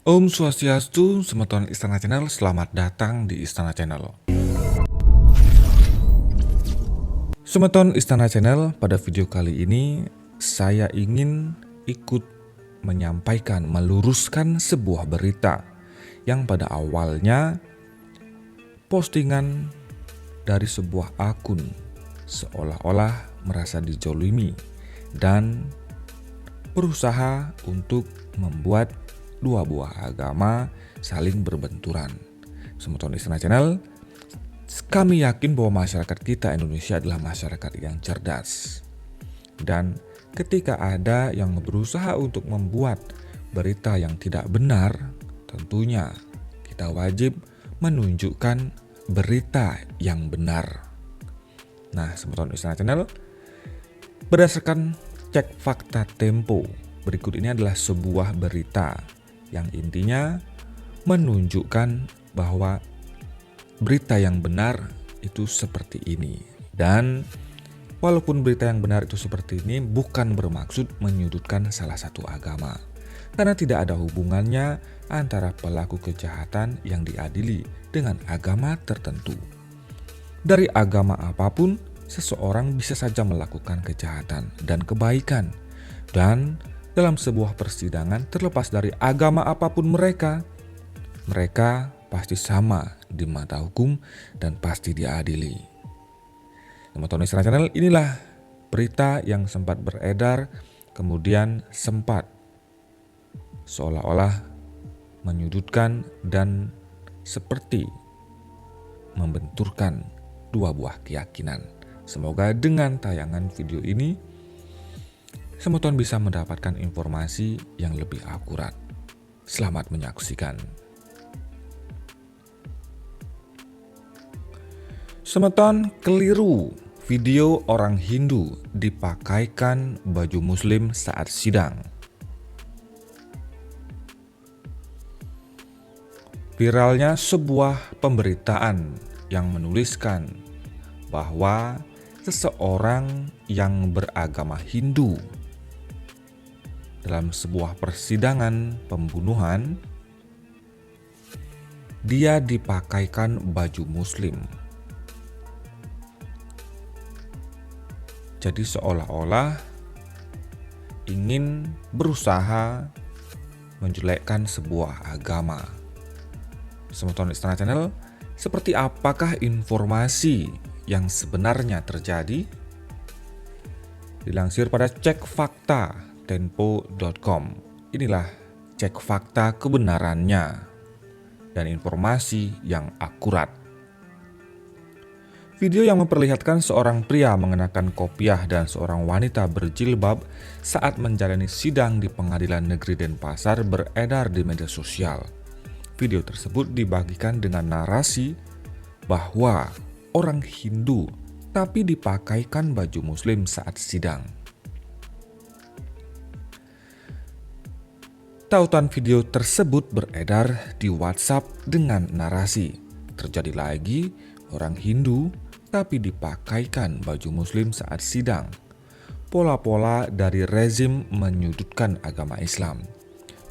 Om Swastiastu, Semeton Istana Channel, selamat datang di Istana Channel. Semeton Istana Channel, pada video kali ini saya ingin ikut menyampaikan, meluruskan sebuah berita yang pada awalnya postingan dari sebuah akun seolah-olah merasa dijolimi dan berusaha untuk membuat dua buah agama saling berbenturan. Semeton Istana Channel, kami yakin bahwa masyarakat kita Indonesia adalah masyarakat yang cerdas. Dan ketika ada yang berusaha untuk membuat berita yang tidak benar, tentunya kita wajib menunjukkan berita yang benar. Nah, Semeton Istana Channel, berdasarkan cek fakta Tempo, berikut ini adalah sebuah berita yang intinya menunjukkan bahwa berita yang benar itu seperti ini. Dan walaupun berita yang benar itu seperti ini, bukan bermaksud menyudutkan salah satu agama, karena tidak ada hubungannya antara pelaku kejahatan yang diadili dengan agama tertentu. Dari agama apapun, seseorang bisa saja melakukan kejahatan dan kebaikan. Dan dalam sebuah persidangan, terlepas dari agama apapun mereka pasti sama di mata hukum dan pasti diadili. Semeton Istana Channel, inilah berita yang sempat beredar, kemudian sempat seolah-olah menyudutkan dan seperti membenturkan dua buah keyakinan. Semoga dengan tayangan video ini Semeton bisa mendapatkan informasi yang lebih akurat. Selamat menyaksikan. Semeton keliru, video orang Hindu dipakaikan baju muslim saat sidang. Viralnya sebuah pemberitaan yang menuliskan bahwa seseorang yang beragama Hindu dalam sebuah persidangan pembunuhan, dia dipakaikan baju muslim. Jadi seolah-olah ingin berusaha menjelekkan sebuah agama. Semeton Istana Channel, seperti apakah informasi yang sebenarnya terjadi? Dilansir pada cek fakta tempo.com, inilah cek fakta kebenarannya dan informasi yang akurat. Video yang memperlihatkan seorang pria mengenakan kopiah dan seorang wanita berjilbab saat menjalani sidang di Pengadilan Negeri Denpasar beredar di media sosial. Video tersebut dibagikan dengan narasi bahwa orang Hindu tapi dipakaikan baju muslim saat sidang. Tautan video tersebut beredar di WhatsApp dengan narasi, terjadi lagi orang Hindu tapi dipakaikan baju muslim saat sidang. Pola-pola dari rezim menyudutkan agama Islam.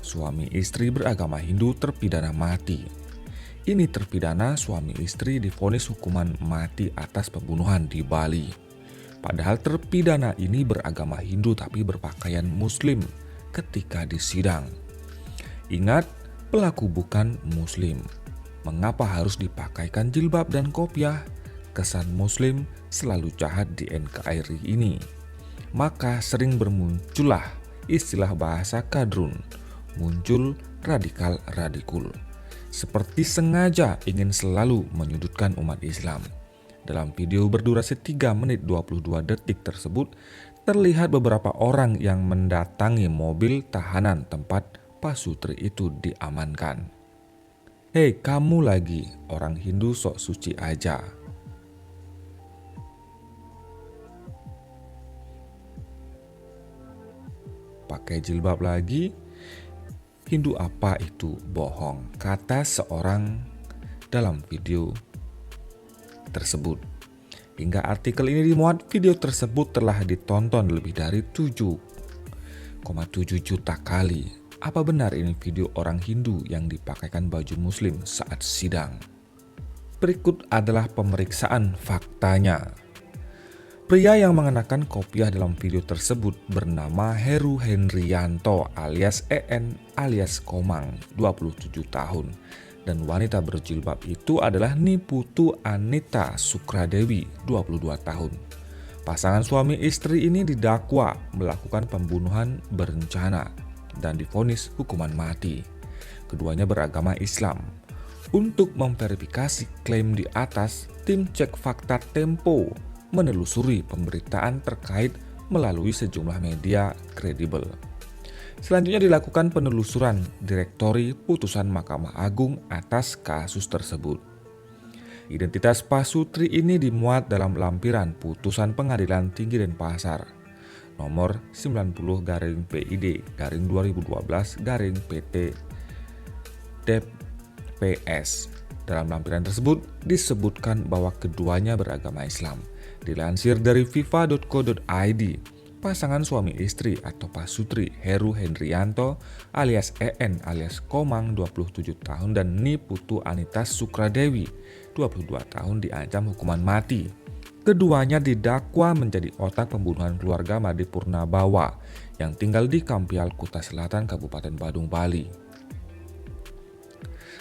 Suami istri beragama Hindu terpidana mati. Ini terpidana suami istri divonis hukuman mati atas pembunuhan di Bali. Padahal terpidana ini beragama Hindu tapi berpakaian muslim ketika disidang. Ingat, pelaku bukan muslim. Mengapa harus dipakaikan jilbab dan kopiah? Kesan muslim selalu jahat di NKRI ini. Maka sering bermuncullah istilah bahasa kadrun, muncul radikal-radikul. Seperti sengaja ingin selalu menyudutkan umat Islam. Dalam video berdurasi 3 menit 22 detik tersebut, terlihat beberapa orang yang mendatangi mobil tahanan tempat Pak Sutri itu diamankan. Hei, kamu lagi, orang Hindu sok suci aja. Pakai jilbab lagi, Hindu apa itu bohong, kata seorang dalam video tersebut. Hingga artikel ini dimuat, video tersebut telah ditonton lebih dari 7,7 juta kali Apa benar ini video orang Hindu yang dipakaikan baju muslim saat sidang? Berikut adalah pemeriksaan faktanya. Pria yang mengenakan kopiah dalam video tersebut bernama Heru Hendrianto alias EN alias Komang, 27 tahun. Dan wanita berjilbab itu adalah Niputu Anita Sukradewi, 22 tahun. Pasangan suami istri ini didakwa melakukan pembunuhan berencana dan divonis hukuman mati. Keduanya beragama Islam. Untuk memverifikasi klaim di atas, tim Cek Fakta Tempo menelusuri pemberitaan terkait melalui sejumlah media kredibel. Selanjutnya dilakukan penelusuran direktori putusan Mahkamah Agung atas kasus tersebut. Identitas Pak Sutri ini dimuat dalam lampiran putusan Pengadilan Tinggi Denpasar nomor 90-PID-2012-PT DPS. Dalam lampiran tersebut disebutkan bahwa keduanya beragama Islam. Dilansir dari fifa.co.id, pasangan suami istri atau Pak Sutri Heru Hendrianto alias EN alias Komang 27 tahun dan Niputu Anita Sukradewi 22 tahun diancam hukuman mati. Keduanya didakwa menjadi otak pembunuhan keluarga Made Purnabawa yang tinggal di Kampial, Kuta Selatan, Kabupaten Badung, Bali.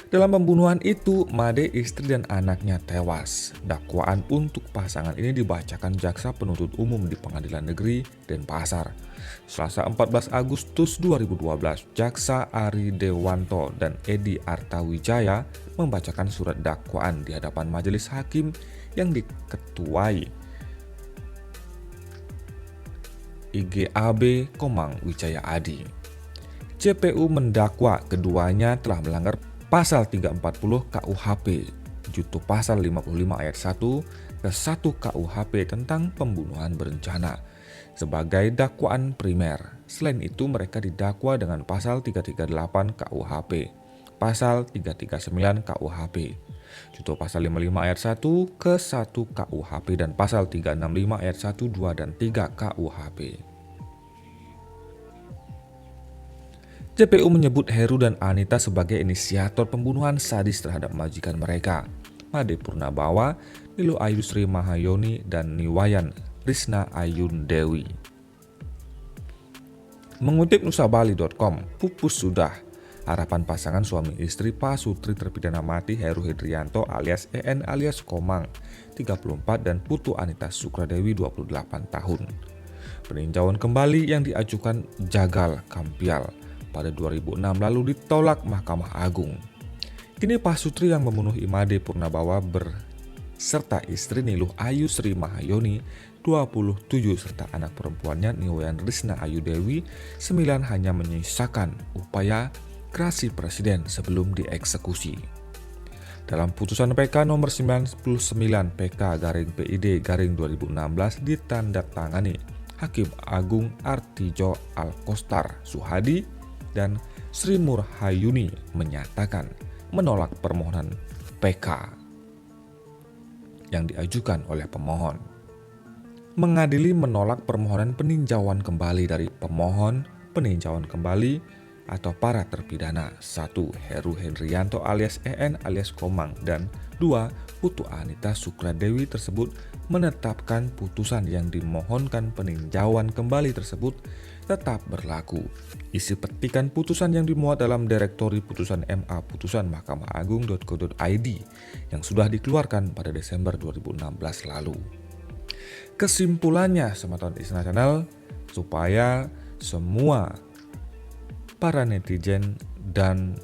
Dalam pembunuhan itu, Made, istri dan anaknya tewas. Dakwaan untuk pasangan ini dibacakan jaksa penuntut umum di Pengadilan Negeri Denpasar. Selasa 14 Agustus 2012, Jaksa Ari Dewanto dan Edi Artawijaya membacakan surat dakwaan di hadapan majelis hakim yang diketuai IGAB Komang Wijaya Adi. JPU mendakwa keduanya telah melanggar Pasal 340 KUHP, junto Pasal 55 ayat 1 ke 1 KUHP tentang pembunuhan berencana sebagai dakwaan primer. Selain itu mereka didakwa dengan Pasal 338 KUHP, Pasal 339 KUHP, junto Pasal 55 ayat 1 ke 1 KUHP dan Pasal 365 ayat 1, 2, dan 3 KUHP. JPU menyebut Heru dan Anita sebagai inisiator pembunuhan sadis terhadap majikan mereka, Made Purnabawa, Nilu Ayu Sri Mahayoni, dan Niwayan Risna Ayun Dewi. Mengutip nusabali.com, pupus sudah. Harapan pasangan suami istri Pak Sutri terpidana mati Heru Hendrianto alias EN alias Komang, 34, dan Putu Anita Sukradewi, 28 tahun. Peninjauan kembali yang diajukan Jagal Kampial pada 2006 lalu ditolak Mahkamah Agung. Kini Pak Sutri yang membunuh Made Purnabawa berserta istri Niluh Ayu Sri Mahayoni 27 serta anak perempuannya Niwayan Risna Ayu Dewi 9 hanya menyisakan upaya gerasi presiden sebelum dieksekusi. Dalam putusan PK nomor 99 PK-PID-2016 ditandatangani Hakim Agung Artijo Alkostar Suhadi dan Sri Murhayuni menyatakan menolak permohonan PK yang diajukan oleh pemohon. Mengadili menolak permohonan peninjauan kembali dari pemohon peninjauan kembali atau para terpidana. 1. Heru Hendrianto alias EN alias Komang dan 2. Putu Anita Sukradewi tersebut menetapkan putusan yang dimohonkan peninjauan kembali tersebut tetap berlaku. Isi petikan putusan yang dimuat dalam Direktori Putusan MA Putusan Mahkamah Agung.co.id yang sudah dikeluarkan pada Desember 2016 lalu. Kesimpulannya, Semeton Isna Channel, supaya semua para netizen dan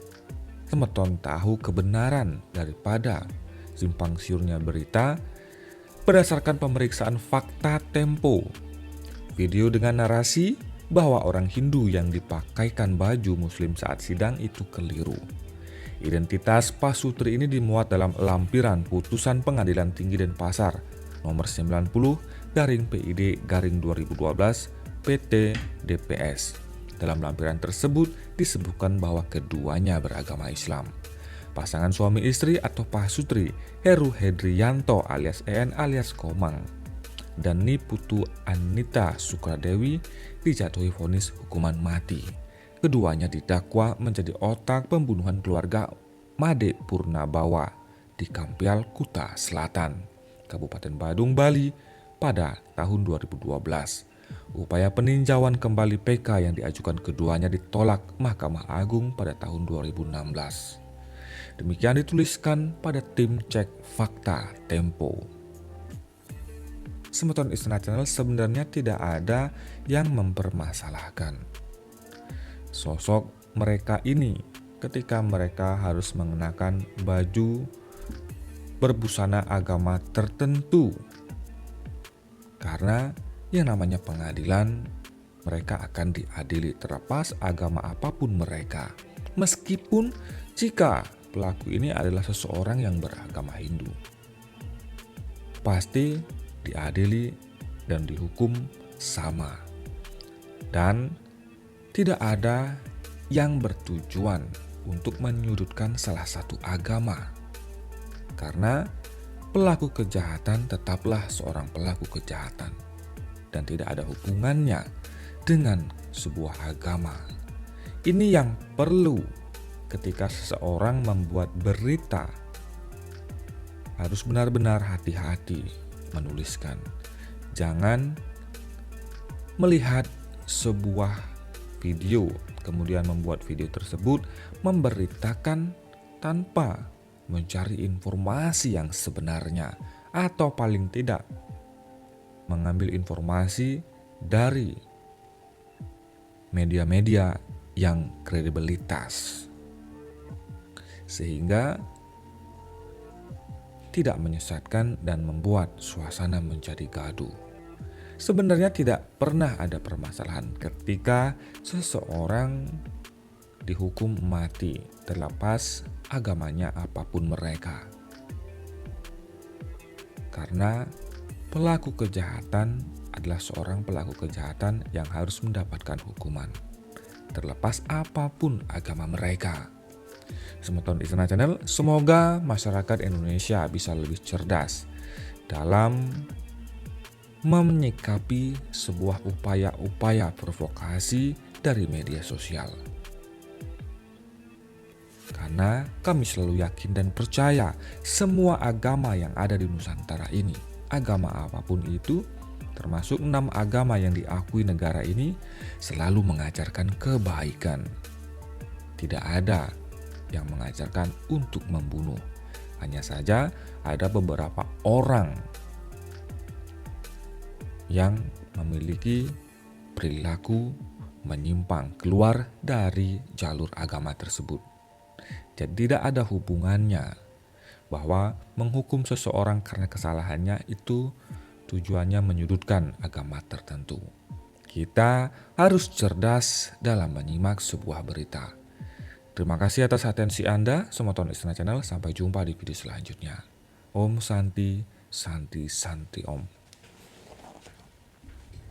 Semeton tahu kebenaran daripada simpang siurnya berita berdasarkan pemeriksaan fakta Tempo. Video dengan narasi bahwa orang Hindu yang dipakaikan baju muslim saat sidang itu keliru. Identitas Pak Sutri ini dimuat dalam lampiran putusan Pengadilan Tinggi Denpasar nomor 90-PID-2012-PT DPS. Dalam lampiran tersebut disebutkan bahwa keduanya beragama Islam. Pasangan suami istri atau Pak Sutri Heru Hendrianto alias EN alias Komang dan Niputu Anita Sukradewi dijatuhi vonis hukuman mati. keduanya didakwa menjadi otak pembunuhan keluarga Made Purnabawa di Kampial, Kuta Selatan, Kabupaten Badung, Bali pada tahun 2012. Upaya peninjauan kembali PK yang diajukan keduanya ditolak Mahkamah Agung pada tahun 2016. Demikian dituliskan pada tim cek fakta Tempo. Semeton Istana Channel sebenarnya tidak ada yang mempermasalahkan sosok mereka ini ketika mereka harus mengenakan baju berbusana agama tertentu. Karena yang namanya pengadilan, mereka akan diadili terlepas agama apapun mereka. Meskipun jika pelaku ini adalah seseorang yang beragama Hindu, pasti diadili dan dihukum sama. Dan tidak ada yang bertujuan untuk menyudutkan salah satu agama. Karena pelaku kejahatan tetaplah seorang pelaku kejahatan dan tidak ada hubungannya dengan sebuah agama. Ini yang perlu ketika seseorang membuat berita, harus benar-benar hati-hati menuliskan. Jangan melihat sebuah video kemudian membuat video tersebut memberitakan tanpa mencari informasi yang sebenarnya, atau paling tidak mengambil informasi dari media-media yang kredibilitas, sehingga tidak menyesatkan dan membuat suasana menjadi gaduh. Sebenarnya tidak pernah ada permasalahan ketika seseorang dihukum mati terlepas agamanya apapun mereka. Karena pelaku kejahatan adalah seorang pelaku kejahatan yang harus mendapatkan hukuman terlepas apapun agama mereka. Semeton Istana Channel, semoga masyarakat Indonesia bisa lebih cerdas dalam menyikapi sebuah upaya-upaya provokasi dari media sosial. Karena kami selalu yakin dan percaya semua agama yang ada di Nusantara ini, agama apapun itu, termasuk 6 agama yang diakui negara ini, selalu mengajarkan kebaikan. Tidak ada yang mengajarkan untuk membunuh. Hanya saja ada beberapa orang yang memiliki perilaku menyimpang keluar dari jalur agama tersebut. Jadi tidak ada hubungannya bahwa menghukum seseorang karena kesalahannya itu tujuannya menyudutkan agama tertentu. Kita harus cerdas dalam menyimak sebuah berita. Terima kasih atas atensi Anda, Semeton Istana Channel. Sampai jumpa di video selanjutnya. Om Santi, Santi, Santi Om.